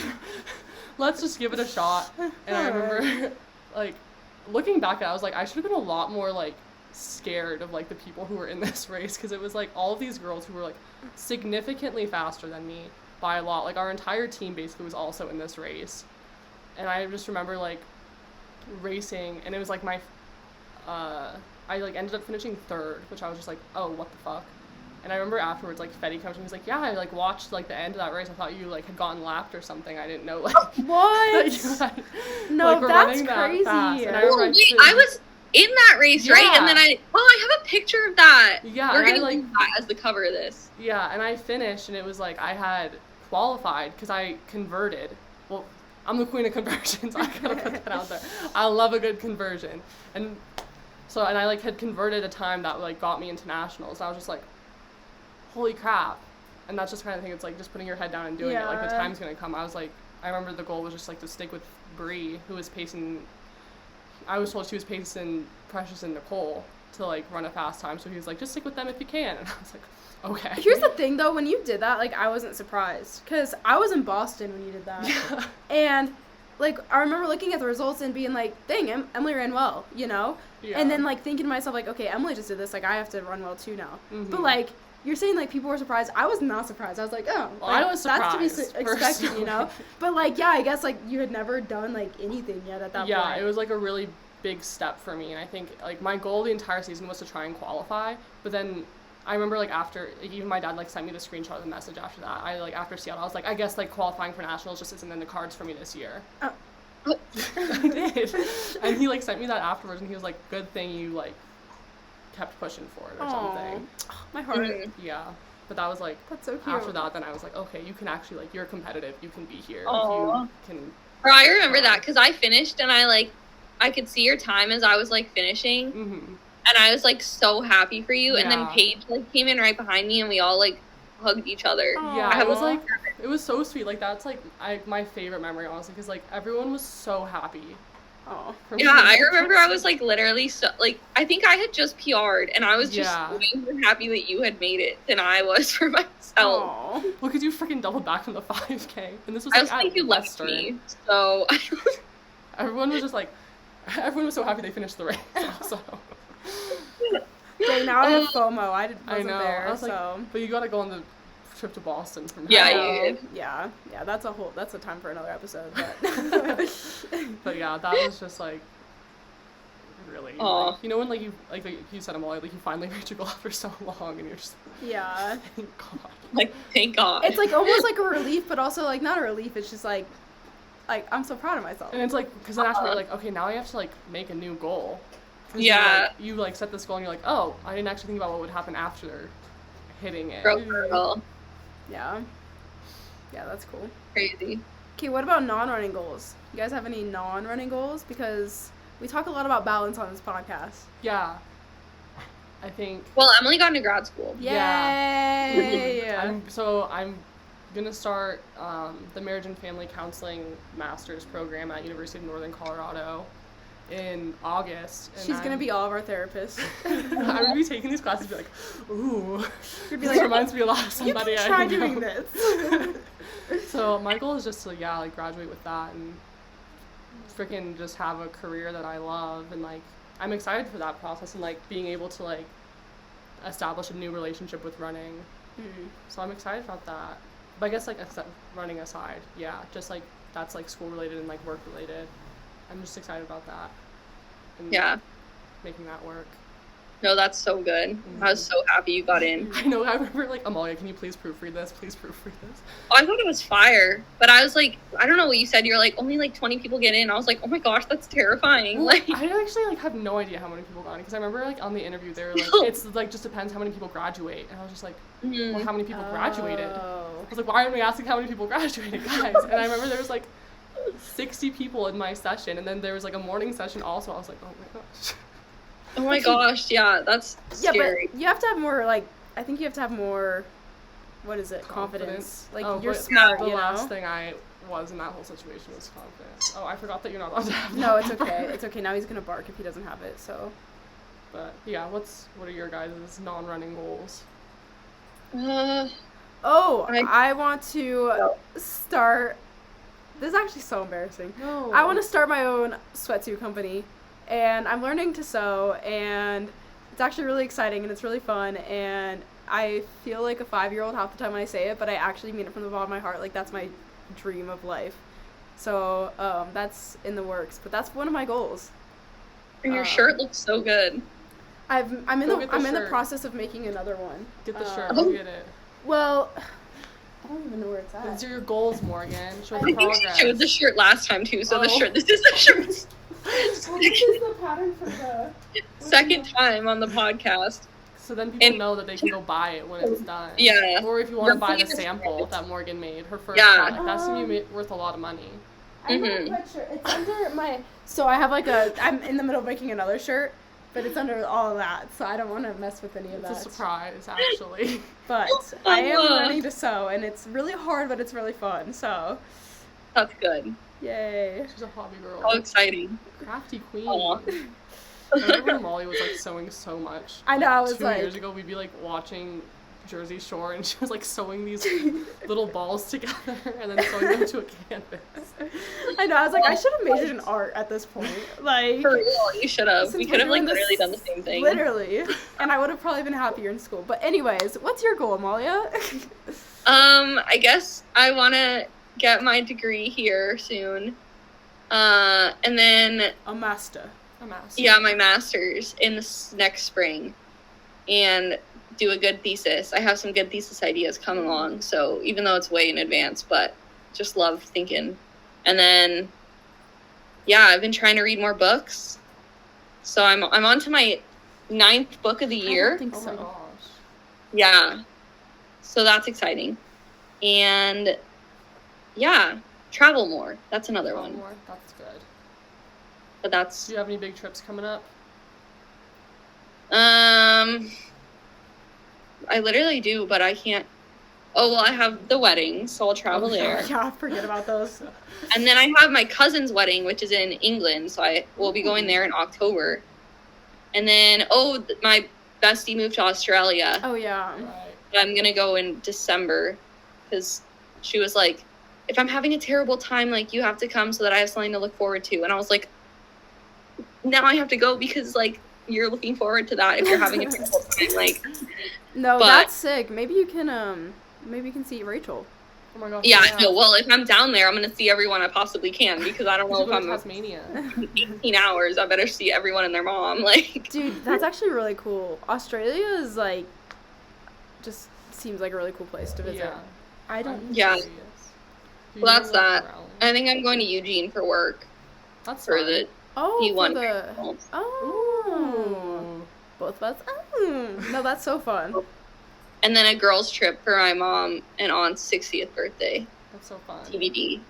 let's just give it a shot. And I remember like looking back at it, I was like, I should have been a lot more like scared of like the people who were in this race, because it was like all of these girls who were like significantly faster than me by a lot. Like our entire team basically was also in this race. And I just remember like racing, and it was like my I like ended up finishing third, which I was just like, oh, what the fuck. And I remember afterwards, like, Fetty comes to me, he's like, yeah, I, like, watched, like, the end of that race. I thought you, like, had gotten lapped or something. I didn't know, like... What? That no, like, that's crazy. And I was in that race, right? And then I have a picture of that. Yeah. We're going to use that as the cover of this. Yeah, and I finished, and it was, like, I had qualified because I converted. Well, I'm the queen of conversions. I gotta put that out there. I love a good conversion. And so, and I, like, had converted a time that, like, got me into nationals. I was just like, holy crap. And that's just kind of thing, it's like just putting your head down and doing it, like the time's gonna come. I was like, I remember the goal was just like to stick with Bree, who was pacing, I was told she was pacing Precious and Nicole to like run a fast time, so he was like, just stick with them if you can. And I was like, okay. Here's the thing though, when you did that, like I wasn't surprised, because I was in Boston when you did that. Yeah. And like I remember looking at the results and being like, dang, Emily ran well, you know? Yeah. And then like thinking to myself like, okay, Emily just did this, like I have to run well too now. Mm-hmm. But like you're saying like people were surprised. I was not surprised. I was like, oh, well, like, I was surprised, that's to be expected, you know? But like, yeah, I guess like you had never done like anything yet at that point. Yeah, it was like a really big step for me. And I think like my goal the entire season was to try and qualify. But then I remember like after, like, even my dad like sent me the screenshot of the message after that. I like after Seattle, I was like, I guess like qualifying for nationals just isn't in the cards for me this year. I did. And he like sent me that afterwards, and he was like, good thing you like kept pushing for it or something. My heart. Yeah. But that was like, that's so cute. After that, then I was like, okay, you can actually, like, you're competitive. You can be here. Aww. You can. Bro, I remember that because I finished and I could see your time as I was like finishing. Mm-hmm. And I was like so happy for you. Yeah. And then Paige like came in right behind me and we all like hugged each other. Yeah, it was like, it was so sweet. Like, that's like my favorite memory, honestly, because like everyone was so happy. Oh. Yeah, I remember I was like literally so like I think I had just PR'd and I was just way more happy that you had made it than I was for myself. Aww. Well, because you freaking doubled back from the 5K, and this was I like was like you left Western. me, so everyone was just like, everyone was so happy they finished the race. Also. Dang, now I have FOMO. I know. There, I was so. like, but you gotta go on the trip to Boston from yeah, now. you did. Yeah, that's a time for another episode. But but yeah, that was just like really. Aw. Like, you know when like you said, Emily, like you finally reached your goal after so long, and you're just Yeah. thank God. Like, thank God. It's like almost like a relief, but also like not a relief. It's just like I'm so proud of myself. And it's like, because then after you're like, okay, now I have to like make a new goal. Yeah. You like set this goal and you're like, oh, I didn't actually think about what would happen after hitting it. Girl. Yeah. Yeah, that's cool. Crazy. Okay, what about non-running goals? You guys have any non-running goals? Because we talk a lot about balance on this podcast. Yeah. I think. Well, Emily got into grad school. Yay! I'm gonna start the Marriage and Family Counseling Master's program at University of Northern Colorado in August. And She's gonna be all of our therapists. I'm gonna be taking these classes and be like, ooh. You'd be This like, reminds me a lot of you somebody can try I know. doing this. So my goal is just to like graduate with that and freaking just have a career that I love, and like I'm excited for that process and like being able to like establish a new relationship with running. So I'm excited about that. But I guess like running aside, yeah, just like that's like school related and like work related. I'm just excited about that. And Yeah. making that work. No, that's so good. I was so happy you got in. I know, I remember like, Amalia, can you please proofread this? Please proofread this. Oh, I thought it was fire, but I was like, I don't know what you said. You're like, only like 20 people get in. I was like, oh my gosh, that's terrifying. Well, Like, I actually like have no idea how many people got in, because I remember like on the interview they were like, it's like just depends how many people graduate, and I was just like, well, how many people graduated? I was like, why aren't we asking how many people graduated, guys? And I remember there was like 60 people in my session, and then there was like a morning session also. I was like, oh my gosh. oh my gosh, yeah, that's scary. Yeah, but you have to have more, like, I think you have to have more, what is it, confidence. Like, you're but smart, the you know? last thing I was in that whole situation was confidence. Oh, I forgot that you're not allowed to have No, that it's part. okay. It's okay. Now he's gonna bark if he doesn't have it, so. But yeah, what are your guys' non-running goals? Oh, I- I want to start, this is actually so embarrassing. No. I want to start my own sweatsuit company, and I'm learning to sew, and it's actually really exciting, and it's really fun, and I feel like a 5-year-old half the time when I say it, but I actually mean it from the bottom of my heart. Like, that's my dream of life. So that's in the works, but that's one of my goals. And your shirt looks so good. I'm in Go get the the shirt. process of making another one. Get the shirt. Go get it. Well, I don't even know where it's at. These are your goals, Morgan. Show I the think you progress. showed the shirt last time too, so Oh. this is the shirt. Well, this is the pattern for the Second time on the podcast. So then people And- know that they can go buy it when it's done. Yeah. Or if you want to We're buy the putting this sample right. that Morgan made, her first Yeah. product, that's gonna be worth a lot of money. I have Mhm. a red shirt. It's under my. So I have I'm in the middle of making another shirt, but it's under all of that, so I don't want to mess with any of It's that. a surprise, actually. But I am Aw. learning to sew, and it's really hard, but it's really fun. So, That's good. yay! She's a hobby girl. How exciting. Crafty queen. Aw. I remember when Molly was like sewing so much. I know, I was 2 like- years ago, we'd be like watching Jersey Shore, and she was like sewing these little balls together and then sewing them to a canvas. I know. I was like, I should have majored in art at this point. Like, For real, you should have. We since could have we're like doing literally this- done the same thing. Literally, and I would have probably been happier in school. But anyways, what's your goal, Amalia? I guess I want to get my degree here soon. And then A master. A master. yeah, my master's in next spring, and do a good thesis. I have some good thesis ideas coming along, so even though it's way in advance, but just love thinking. And then, yeah, I've been trying to read more books, so I'm on to my 9th book of the I year. don't think Oh my so. gosh. Yeah, so that's exciting. And yeah, travel more. That's another one, More. That's good. but that's Do you have any big trips coming up? I literally do, but I can't. Oh, well, I have the wedding, so I'll travel there. Yeah, forget about those. And then I have my cousin's wedding, which is in England, so I will be going there in October. And then, my bestie moved to Australia. Oh yeah. Right. I'm going to go in December, because she was like, if I'm having a terrible time, like, you have to come so that I have something to look forward to. And I was like, now I have to go because, like, you're looking forward to that if you're having a terrible time. Like, No, But- that's sick. Maybe you can see Rachel. Oh my gosh. Yeah, no, well, if I'm down there, I'm going to see everyone I possibly can because I don't know if I'm Tasmania. 18 hours. I better see everyone and their mom. Like, dude, that's actually really cool. Australia is like, just seems like a really cool place to visit. Yeah. I don't. Yeah. Well, that's that. I think I'm going to Eugene for work. That's for fun. the Oh, P1 for the. nationals. Oh. Both of us. Oh. No, that's so fun. And then a girls' trip for my mom and aunt's 60th birthday. That's so fun. TBD.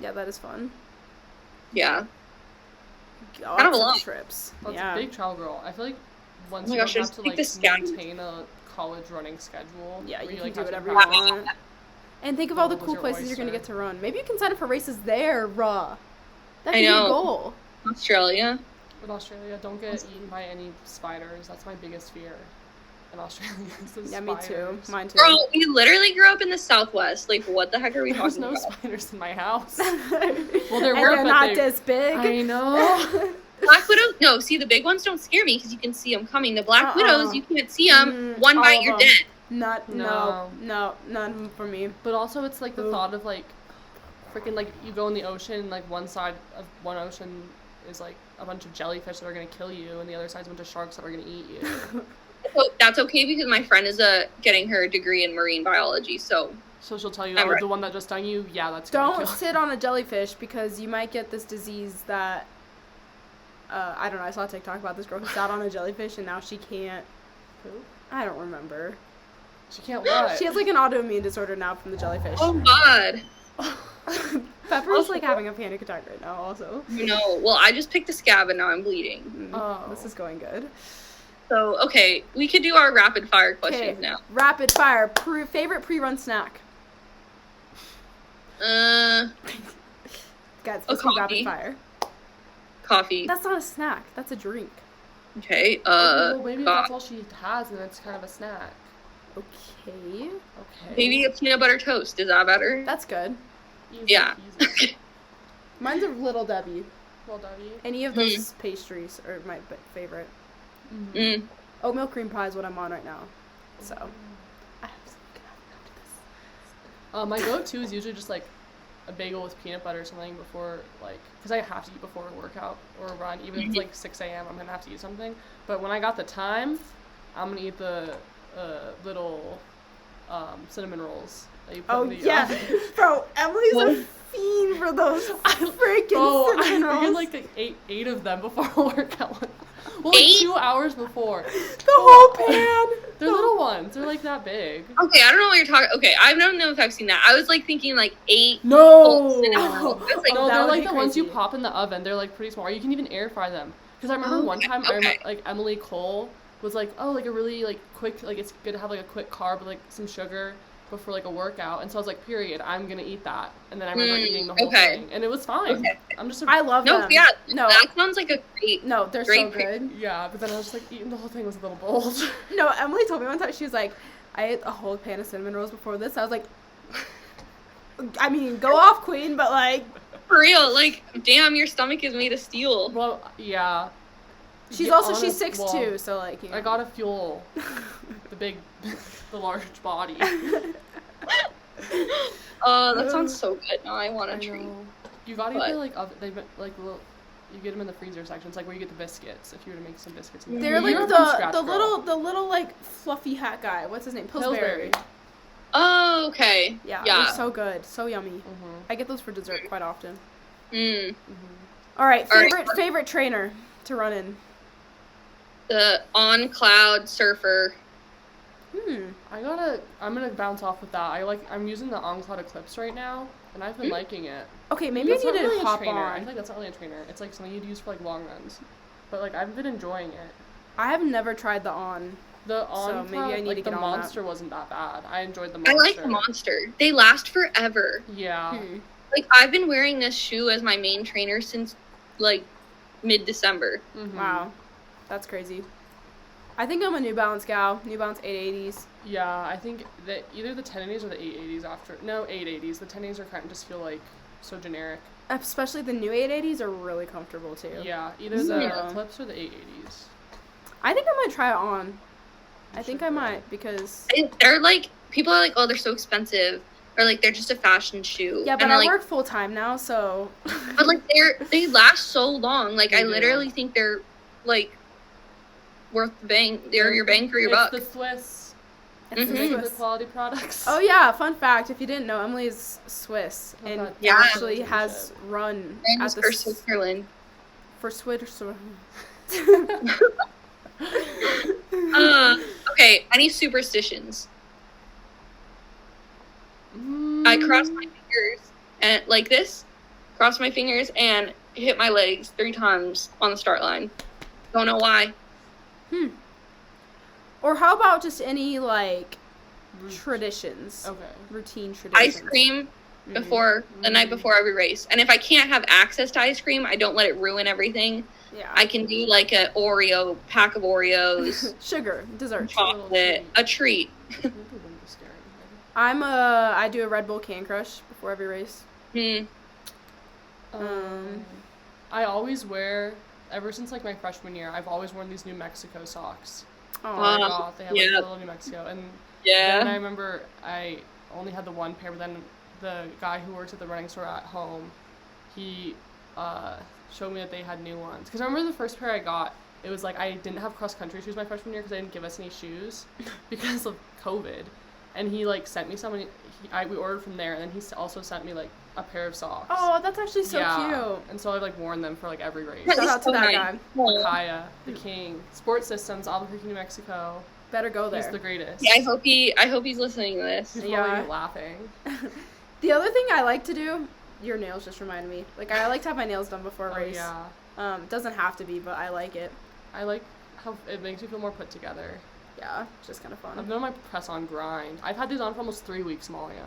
Yeah, that is fun. Yeah. Kind of a lot. Trips. That's Yeah. a big travel girl. I feel like once Oh my you gosh, don't just have to pick the scab. maintain a college running schedule. Yeah, where you can like, do have to whatever you practice. want. And think of all the Was cool your places you're gonna oyster. get to run. Maybe you can sign up for races there, That could I be a know. goal. Australia. With Australia, don't get eaten by any spiders. That's my biggest fear. In Australia, is the Yeah, me too. spiders. Mine too. Girl, we literally grew up in the Southwest. Like, what the heck are we There's talking no about? spiders in my house. Well, there were, they're but not they- this big. I know. Black widows? No, see, the big ones don't scare me because you can see them coming. The black widows, you can't see them. One all bite, of you're them. dead. No, none for me. But also, it's like the thought of like, freaking like you go in the ocean, and, like one side of one ocean is like a bunch of jellyfish that are gonna kill you, and the other side's a bunch of sharks that are gonna eat you. So that's okay because my friend is getting her degree in marine biology, so So she'll tell you, I'm oh, right. the one that just stung you, yeah, that's gonna Don't kill. sit on a jellyfish because you might get this disease that. I don't know. I saw a TikTok about this girl who sat on a jellyfish and now she can't. Poop? I don't remember. She can't what? She has like an autoimmune disorder now from the jellyfish. oh god. Pepper's like having a panic attack right now. Also. No, well, I just picked a scab and now I'm bleeding. Oh. This is going good. So, okay, we could do our rapid fire Okay, questions now. rapid fire. Favorite pre-run snack. Uh, Guys, A let's do rapid coffee. fire. coffee. That's not a snack. That's a drink. Okay, well, maybe God. that's all she has, and it's kind of a snack. Okay. Okay. Maybe a peanut butter toast. Is that better? That's good. Easy Yeah. peasy. Mine's a Little Debbie. Well, W. Any of those pastries are my favorite. Mm. Oatmeal cream pie is what I'm on right now. So. I have something after this. My go-to is usually just like a bagel with peanut butter or something before, like, because I have to eat before a workout or a run. Even if it's like 6 a.m., I'm gonna have to eat something. But when I got the time, I'm gonna eat the little cinnamon rolls that you put Oh in the yeah, bro. Emily's a fiend for those freaking Oh, I cinnamon freaking rolls. like eight of them before a workout. Well, like 8? 2 hours before. The whole pan. They're little ones. They're like that big. Okay, I don't know what you're talking. Okay, I don't know if I've seen that. I was like thinking like 8. No. cinnamon rolls. I was like, No, that they're would like be the ones you crazy. pop in the oven. They're like pretty small. Or you can even air fry them. Because I remember Oh, one time, I okay. remember, like Emily Cole was like, oh, like a really like quick, like it's good to have like a quick carb with like some sugar before like a workout. And so I was like, period, I'm gonna eat that. And then I remember eating the whole okay. thing, and it was fine. Okay. I'm just I love No, them. yeah, No, that sounds like a great. no, they're so Great good. yeah, but then I was just like eating the whole thing was a little bold. No, Emily told me one time she was like, I ate a whole pan of cinnamon rolls before this. I was like, I mean, go off, queen, but like, For real, like, damn, your stomach is made of steel. Well, yeah. she's Yeah, also honest- she's 6'2", well, so like, you know. I gotta fuel the large body. That sounds so good. Now I want I a treat. know. You gotta But- get like little. You get them in the freezer section. It's like where you get the biscuits. If you were to make some biscuits, in there. They're like You're from scratch, the girl. little like fluffy hat guy. What's his name? Pillsbury. Oh, okay. Yeah, Yeah. they're so good, so yummy. Mhm. I get those for dessert quite often. Mm. All right, All right. favorite trainer to run in. The on cloud surfer. I'm gonna bounce off with that. I'm using the OnCloud Eclipse right now, and I've been liking it. Okay, maybe That's I not need really to a hop trainer. I on. feel like that's not really a trainer. It's like something you'd use for like long runs. But like I've been enjoying it. I have never tried the on. The on maybe I need like to the get on that. monster wasn't that bad. I enjoyed the I monster. like the monster. They last forever. Yeah. Like, I've been wearing this shoe as my main trainer since, like, mid-December. Mhm. Wow, that's crazy. I think I'm a New Balance gal. New Balance 880s. Yeah, I think that either the 1080s or the 880s after. No, 880s. The 1080s are kind of just feel like so generic. Especially the new 880s are really comfortable too. Yeah, either the Yeah. Eclipse or the 880s. I think I might try it on. I You think should I go. might because They're, like, people are like, oh, they're so expensive. or like they're just a fashion shoe. Yeah, but and I like, work full time now, so. But like they last so long. Like I do. literally think they're like worth the bang. They're your bang for your buck. It's the Swiss. It's the The Swiss. quality products. Oh yeah, fun fact, if you didn't know, Emily is Swiss Oh, and God. Yeah. actually has run And at the for Switzerland. for Switzerland. Okay, any superstitions? I cross my fingers and like this, cross my fingers and hit my legs 3 times on the start line. Don't know why. Or how about just any like traditions? Okay. Routine traditions. Ice cream before the night before every race. And if I can't have access to ice cream, I don't let it ruin everything. Yeah. I can do like a Oreo pack of Oreos, Sugar, dessert. chocolate, a treat. I do a Red Bull Can Crush before every race. I always wear, ever since like my freshman year, I've always worn these New Mexico socks. Oh, My God, they have like yeah. little New Mexico, and Yeah. then I remember I only had the one pair, but then the guy who works at the running store at home, he showed me that they had new ones. Because I remember the first pair I got, it was like I didn't have cross country shoes my freshman year because they didn't give us any shoes because of COVID, and he like sent me some, and we ordered from there, and then he also sent me like a pair of socks. Oh, that's actually so yeah. cute. And so I've like worn them for like every race. Shout out to that guy. Kaya, the king, Sports Systems, Albuquerque, New Mexico. Better go there. He's the greatest. Yeah, I hope he's listening to this. He's Yeah. probably laughing. The other thing I like to do, your nails just reminded me. Like I like to have my nails done before a Oh race. yeah. It doesn't have to be, but I like it. I like how it makes me feel more put together. Yeah, it's just kind of I've fun. been on my press-on grind. I've had these on for almost 3 weeks, Malia.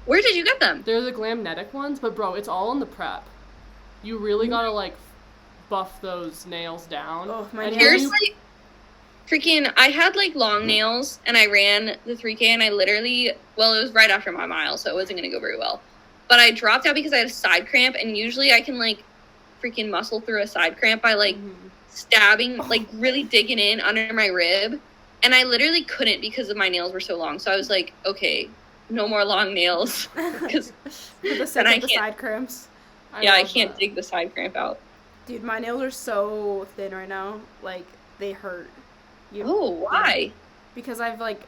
Where did you get them? They're the Glamnetic ones, but bro, it's all in the prep. You really gotta like buff those nails down. Oh, my And nails. Here's you- like freaking, I had like long nails and I ran the 3K and I literally, well, it was right after my mile, so it wasn't going to go very well. But I dropped out because I had a side cramp, and usually I can like freaking muscle through a side cramp by like stabbing, like really digging in under my rib. And I literally couldn't because of my nails were so long. So I was like, okay, no more long nails. Because For the sake I of the can't- side cramps. I love can't that. dig the side cramp out. Dude, my nails are so thin right now. Like, they hurt. Oh, why? Because I've, like,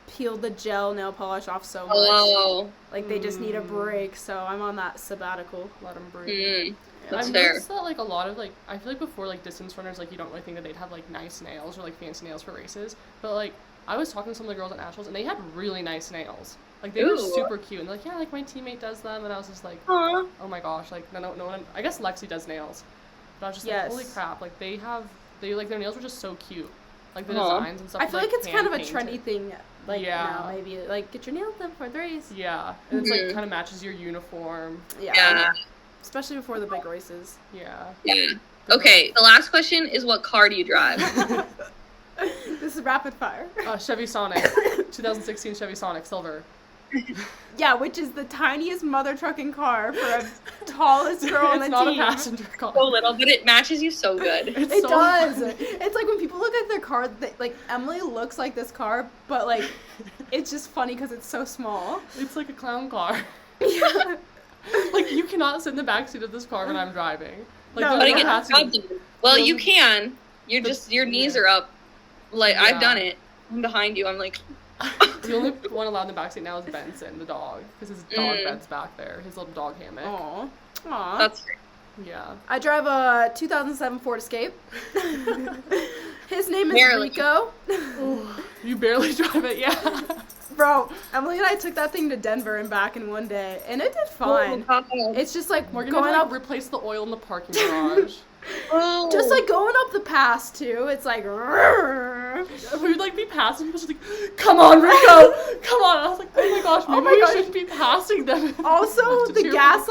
peeled the gel nail polish off so much. Oh, Like, they just need a break, so I'm on that sabbatical. Let them breathe. that's I've fair. noticed that like a lot of like I feel like before like distance runners like you don't really think that they'd have like nice nails or like fancy nails for races, but like I was talking to some of the girls at Nationals and they had really nice nails. Like they were Ooh. super cute and they're like yeah like my teammate does them, and I was just like Aw. oh my gosh, like no one, I guess Lexi does nails, but I was just Yes. like holy crap, like they like their nails were just so cute, like the Aw. designs and stuff. I feel like it's kind of a hand-painted. trendy thing, like, Yeah. now, maybe. Like, get your nails done before the race. Yeah, and it's like Mhm. kind of matches your uniform. Yeah. Especially before the big races. Yeah. Yeah. Okay, the last question is, what car do you drive? This is rapid fire. Chevy Sonic, 2016 Chevy Sonic Silver. Yeah, which is the tiniest mother trucking car for a tallest girl on the It's not team. a passenger car. So little, but it matches you so good. It's It so does. funny. It's like when people look at their car, like Emily looks like this car, but like it's just funny because it's so small. It's like a clown car. Yeah. Like you cannot sit in the back seat of this car when I'm driving. Like No, the But it yeah. gets passenger- job done. Well, the you only- can. You're just, your knees are up. Like, Yeah. I've done it. I'm behind you. I'm like, The only one allowed in the back seat now is Benson, the dog, because his dog Mm. bed's back there, his little dog hammock. Aw. Aw. that's great. Yeah. I drive a 2007 Ford Escape. His name is Barely. Rico. You barely drive it, yeah. Bro, Emily and I took that thing to Denver and back in one day, and it did fine. It's just like We're going gonna up, replace the oil in the parking garage. Oh. just like going up the pass too. It's like, We would like be passing people just like, come on, Rico, come on. I was like, oh my gosh, maybe my we gosh. shouldn't be passing them. Also, To the cheer gas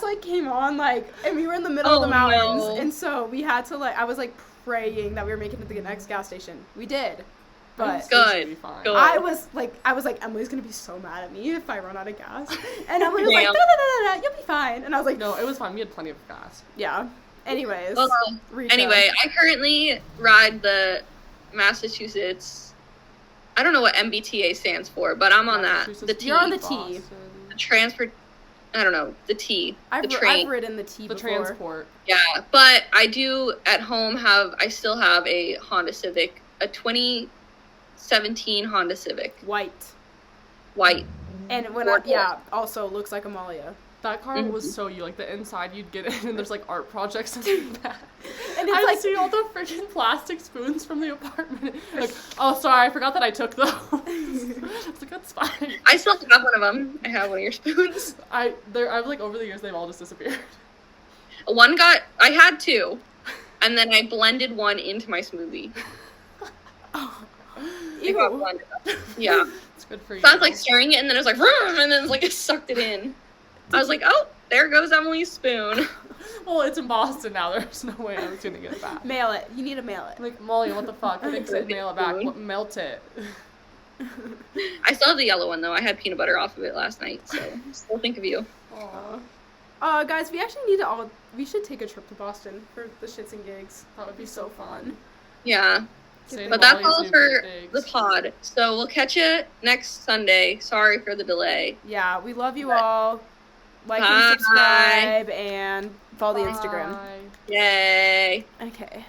light came on, like, and we were in the middle of the Oh, mountains, no. and so we had to, like, I was, like, praying that we were making it to the next gas station. We did, but Good. It's gonna be fine. Good. I was like, Emily's gonna be so mad at me if I run out of gas, and Emily was like, Damn. da-da-da-da-da, you'll be fine, and I was like, No, it was fine. We had plenty of gas. yeah. Anyways, Well, Rico. anyway, I currently ride the Massachusetts. I don't know what MBTA stands for, but I'm on that. The T. You're on the T. The transport. I don't know. The T. I've ridden the T the before. transport. Yeah, but I do at home I still have a Honda Civic, a 2017 Honda Civic. White. And also looks like Amalia. That car was so you. Like, the inside, you'd get in, and there's, like, art projects in the back. And it's I see all the freaking plastic spoons from the apartment. Like, oh, sorry, I forgot that I took those. I was like, that's fine. I still have one of them. I have one of your spoons. I've, like, over the years, they've all just disappeared. I had two, and then I blended one into my smoothie. It got blended up. Yeah. It's good for you. So I was, like, stirring it, and then it was like, and then, like, it sucked it in. I was like, oh, there goes Emily's spoon. Well, it's in Boston now. There's no way I was going to get it back. Mail it. You need to mail it. Like, Molly, what the fuck? Fix it, mail it back. Melt it. I still have the yellow one, though. I had peanut butter off of it last night, so still think of you. Aww. Guys, we actually we should take a trip to Boston for the shits and gigs. That would be so fun. Yeah. But that's all for the pod. So we'll catch you next Sunday. Sorry for the delay. Yeah, we love you all. Like and subscribe and follow the Instagram. Yay. Okay.